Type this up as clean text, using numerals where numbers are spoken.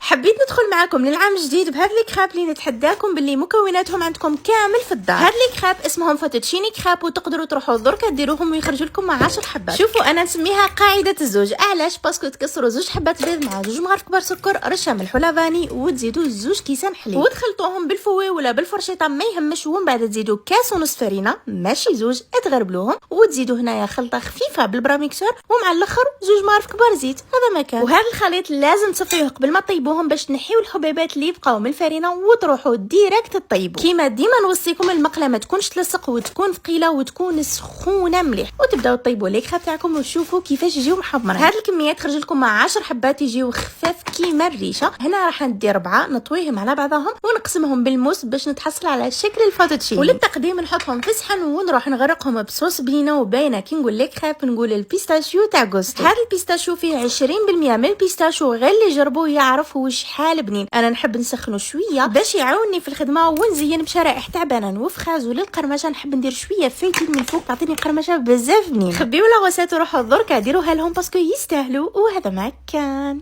حبيت ندخل معاكم للعام الجديد بهذا الكراب اللي نتحداكم باللي مكوناتهم عندكم كامل في الدار. هاد الكراب اسمهم فوتوتشيني كراب، وتقدروا تروحوا دركا ديروهم ويخرجوا لكم مع 10 حبات. شوفوا انا نسميها قاعده الزوج. علاش؟ باسكو تكسروا 2 حبات بيض مع 2 مغارف كبار سكر، رشه ملح ولافاني، وتزيدوا 2 كيسان حليب وتخلطوهم بالفوي ولا بالفرشيطه ما يهمش. ومن بعد تزيدوا كاس ونص فرينه ماشي 2، تغربلوهم وتزيدوا هنايا خلطه خفيفه بالبراميكسور، ومع الاخر 2 مغارف كبار زيت. هذا ما كان. وهذا الخليط لازم تصفيوه قبل ما طيبوهم باش تنحيو الحبيبات اللي يبقاو من الفرينه وتروحوا ديريكت تطيبوا. كيما ديما نوصيكم المقله ما تكونش تلصق وتكون ثقيله وتكون سخونه مليح، وتبداو طيبوا لي كراب تاعكم وتشوفوا كيفاش يجيو محمرين. هاد الكميه تخرج لكم مع 10 حبات يجيو خفاف كيما الريشه. هنا راح ندير 4 نطويهم على بعضهم ونقسمهم بالموس باش نتحصل على شكل الفوتوتشيني. وللتقديم نحطهم في صحن ونروح نغرقهم بصوص بنينه وباينه. كي نقول لي كراب نقول البيستاشيو تاع غوستو. هذا البيستاشيو فيه 20% من البيستاشيو، غير اللي يجربوه يعرفوا شحال بنين. انا نحب نسخنه شويه باش يعاونني في الخدمه ونزين بشرائح تاع بنان وفخاز. وللقرمشه نحب ندير شويه فلفل من الفوق تعطيني قرمشه بزاف بنين. خبيو لاغوسات وروحوا دركا ديروها لهم باسكو يستاهلوا. وهذا ما كان.